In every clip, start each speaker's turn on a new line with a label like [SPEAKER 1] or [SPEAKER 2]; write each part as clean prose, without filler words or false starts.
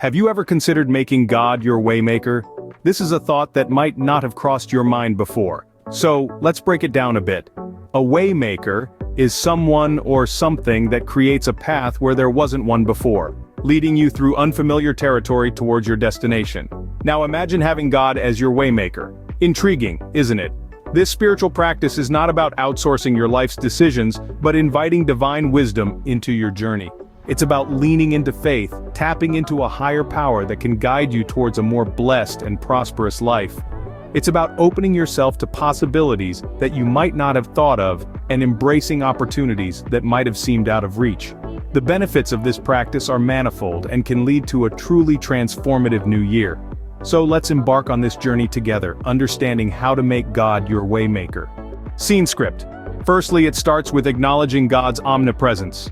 [SPEAKER 1] Have you ever considered making God your waymaker? This is a thought that might not have crossed your mind before. So, let's break it down a bit. A waymaker is someone or something that creates a path where there wasn't one before, leading you through unfamiliar territory towards your destination. Now imagine having God as your waymaker. Intriguing, isn't it? This spiritual practice is not about outsourcing your life's decisions, but inviting divine wisdom into your journey. It's about leaning into faith, tapping into a higher power that can guide you towards a more blessed and prosperous life. It's about opening yourself to possibilities that you might not have thought of, and embracing opportunities that might have seemed out of reach. The benefits of this practice are manifold and can lead to a truly transformative new year. So let's embark on this journey together, understanding how to make God your waymaker. Scene script. Firstly, it starts with acknowledging God's omnipresence.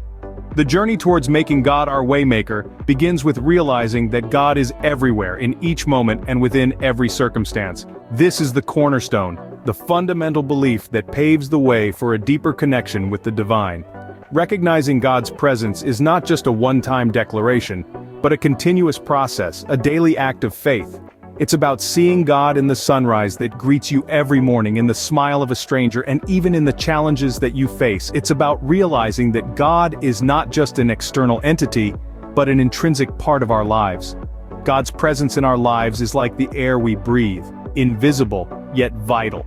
[SPEAKER 1] The journey towards making God our waymaker begins with realizing that God is everywhere in each moment and within every circumstance. This is the cornerstone, the fundamental belief that paves the way for a deeper connection with the divine. Recognizing God's presence is not just a one-time declaration, but a continuous process, a daily act of faith. It's about seeing God in the sunrise that greets you every morning, in the smile of a stranger, and even in the challenges that you face. It's about realizing that God is not just an external entity, but an intrinsic part of our lives. God's presence in our lives is like the air we breathe, invisible, yet vital.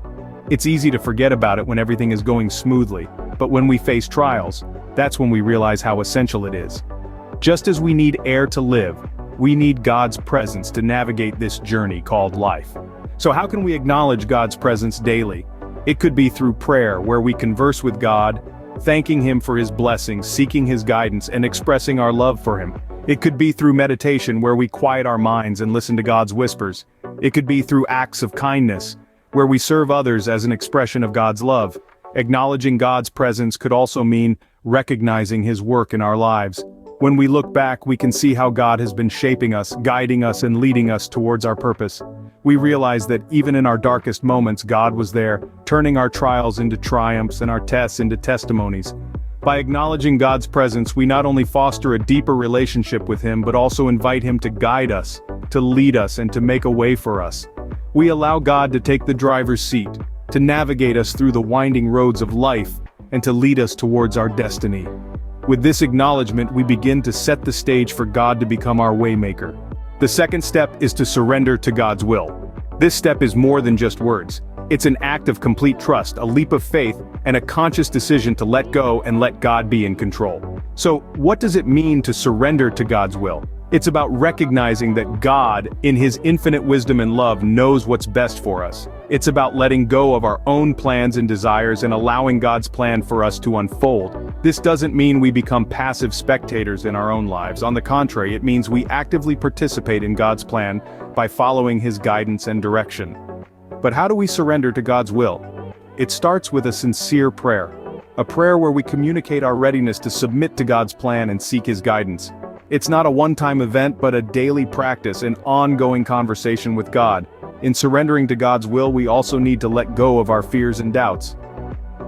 [SPEAKER 1] It's easy to forget about it when everything is going smoothly, but when we face trials, that's when we realize how essential it is. Just as we need air to live, we need God's presence to navigate this journey called life. So how can we acknowledge God's presence daily? It could be through prayer, where we converse with God, thanking Him for His blessings, seeking His guidance, and expressing our love for Him. It could be through meditation, where we quiet our minds and listen to God's whispers. It could be through acts of kindness, where we serve others as an expression of God's love. Acknowledging God's presence could also mean recognizing His work in our lives. When we look back, we can see how God has been shaping us, guiding us, and leading us towards our purpose. We realize that even in our darkest moments, God was there, turning our trials into triumphs and our tests into testimonies. By acknowledging God's presence, we not only foster a deeper relationship with Him, but also invite Him to guide us, to lead us, and to make a way for us. We allow God to take the driver's seat, to navigate us through the winding roads of life, and to lead us towards our destiny. With this acknowledgement, we begin to set the stage for God to become our waymaker. The second step is to surrender to God's will. This step is more than just words. It's an act of complete trust, a leap of faith, and a conscious decision to let go and let God be in control. So, what does it mean to surrender to God's will? It's about recognizing that God, in His infinite wisdom and love, knows what's best for us. It's about letting go of our own plans and desires and allowing God's plan for us to unfold. This doesn't mean we become passive spectators in our own lives. On the contrary, it means we actively participate in God's plan by following His guidance and direction. But how do we surrender to God's will? It starts with a sincere prayer. A prayer where we communicate our readiness to submit to God's plan and seek His guidance. It's not a one-time event, but a daily practice, an ongoing conversation with God. In surrendering to God's will, we also need to let go of our fears and doubts.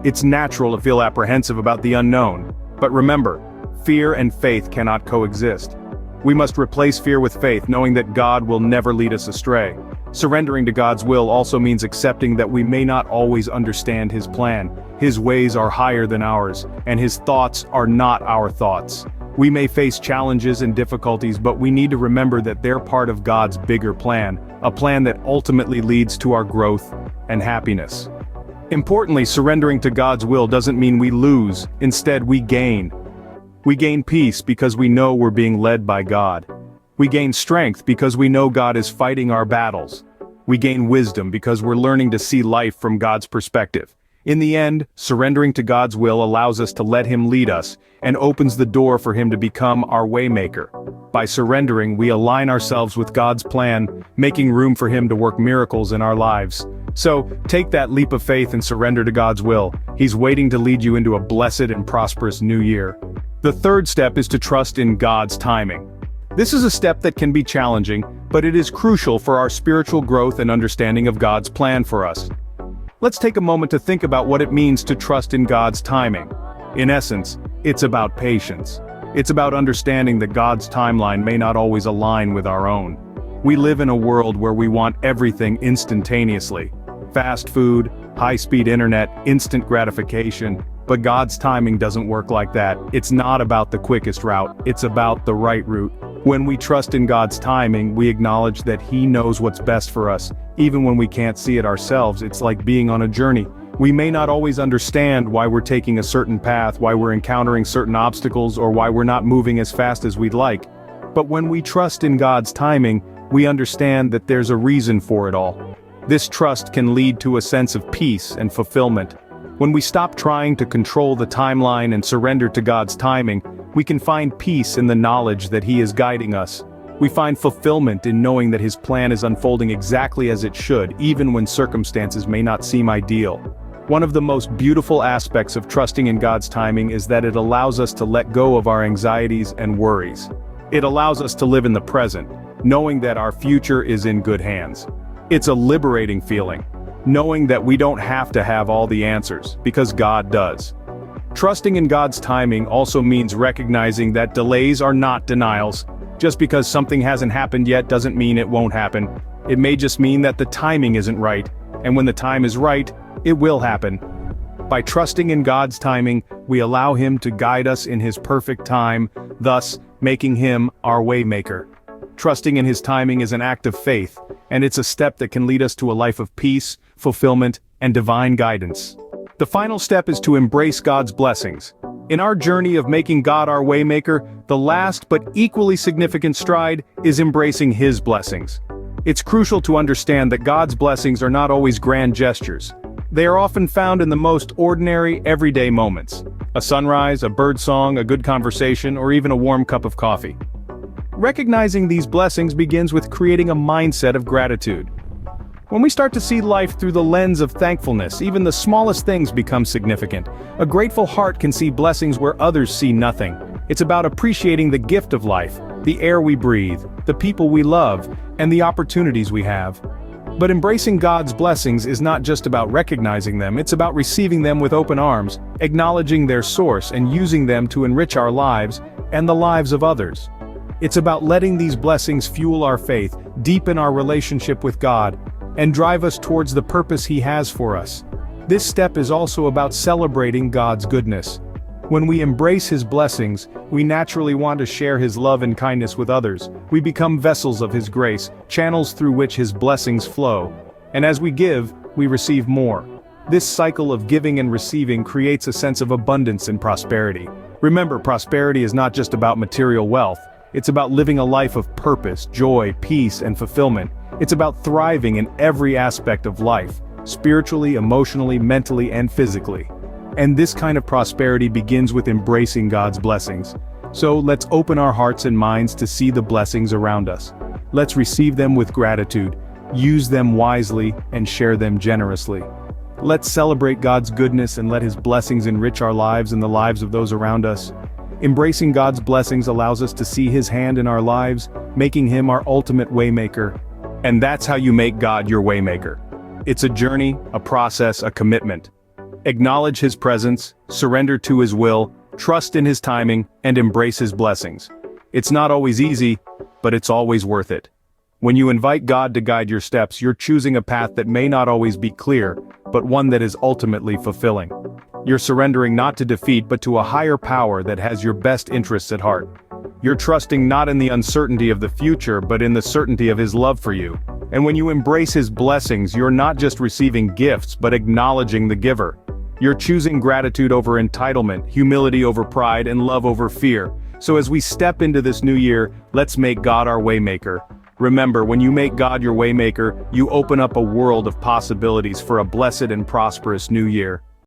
[SPEAKER 1] It's natural to feel apprehensive about the unknown, but remember, fear and faith cannot coexist. We must replace fear with faith, knowing that God will never lead us astray. Surrendering to God's will also means accepting that we may not always understand His plan. His ways are higher than ours, and His thoughts are not our thoughts. We may face challenges and difficulties, but we need to remember that they're part of God's bigger plan, a plan that ultimately leads to our growth and happiness. Importantly, surrendering to God's will doesn't mean we lose. Instead, we gain. We gain peace because we know we're being led by God. We gain strength because we know God is fighting our battles. We gain wisdom because we're learning to see life from God's perspective. In the end, surrendering to God's will allows us to let Him lead us, and opens the door for Him to become our waymaker. By surrendering, we align ourselves with God's plan, making room for Him to work miracles in our lives. So, take that leap of faith and surrender to God's will. He's waiting to lead you into a blessed and prosperous new year. The third step is to trust in God's timing. This is a step that can be challenging, but it is crucial for our spiritual growth and understanding of God's plan for us. Let's take a moment to think about what it means to trust in God's timing. In essence, it's about patience. It's about understanding that God's timeline may not always align with our own. We live in a world where we want everything instantaneously. Fast food, high-speed internet, instant gratification. But God's timing doesn't work like that. It's not about the quickest route, it's about the right route. When we trust in God's timing, we acknowledge that He knows what's best for us. Even when we can't see it ourselves, it's like being on a journey. We may not always understand why we're taking a certain path, why we're encountering certain obstacles, or why we're not moving as fast as we'd like. But when we trust in God's timing, we understand that there's a reason for it all. This trust can lead to a sense of peace and fulfillment. When we stop trying to control the timeline and surrender to God's timing, we can find peace in the knowledge that He is guiding us. We find fulfillment in knowing that His plan is unfolding exactly as it should, even when circumstances may not seem ideal. One of the most beautiful aspects of trusting in God's timing is that it allows us to let go of our anxieties and worries. It allows us to live in the present, knowing that our future is in good hands. It's a liberating feeling, knowing that we don't have to have all the answers, because God does. Trusting in God's timing also means recognizing that delays are not denials. Just because something hasn't happened yet doesn't mean it won't happen. It may just mean that the timing isn't right, and when the time is right, it will happen. By trusting in God's timing, we allow Him to guide us in His perfect time, thus making Him our waymaker. Trusting in His timing is an act of faith, and it's a step that can lead us to a life of peace, fulfillment, and divine guidance. The final step is to embrace God's blessings. In our journey of making God our waymaker, the last but equally significant stride is embracing His blessings. It's crucial to understand that God's blessings are not always grand gestures. They are often found in the most ordinary, everyday moments. A sunrise, a bird song, a good conversation, or even a warm cup of coffee. Recognizing these blessings begins with creating a mindset of gratitude. When we start to see life through the lens of thankfulness, even the smallest things become significant. A grateful heart can see blessings where others see nothing. It's about appreciating the gift of life, the air we breathe, the people we love, and the opportunities we have. But embracing God's blessings is not just about recognizing them, it's about receiving them with open arms, acknowledging their source and using them to enrich our lives and the lives of others. It's about letting these blessings fuel our faith, deepen our relationship with God, and drive us towards the purpose He has for us. This step is also about celebrating God's goodness. When we embrace His blessings, we naturally want to share His love and kindness with others. We become vessels of His grace, channels through which His blessings flow. And as we give, we receive more. This cycle of giving and receiving creates a sense of abundance and prosperity. Remember, prosperity is not just about material wealth. It's about living a life of purpose, joy, peace, and fulfillment. It's about thriving in every aspect of life, spiritually, emotionally, mentally, and physically. And this kind of prosperity begins with embracing God's blessings. So let's open our hearts and minds to see the blessings around us. Let's receive them with gratitude, use them wisely, and share them generously. Let's celebrate God's goodness and let His blessings enrich our lives and the lives of those around us. Embracing God's blessings allows us to see His hand in our lives, making Him our ultimate waymaker. And that's how you make God your waymaker. It's a journey, a process, a commitment. Acknowledge His presence, surrender to His will, trust in His timing, and embrace His blessings. It's not always easy, but it's always worth it. When you invite God to guide your steps, you're choosing a path that may not always be clear, but one that is ultimately fulfilling. You're surrendering not to defeat but to a higher power that has your best interests at heart. You're trusting not in the uncertainty of the future but in the certainty of His love for you. And when you embrace His blessings, you're not just receiving gifts but acknowledging the giver. You're choosing gratitude over entitlement, humility over pride, and love over fear. So as we step into this new year, let's make God our waymaker. Remember, when you make God your waymaker, you open up a world of possibilities for a blessed and prosperous new year.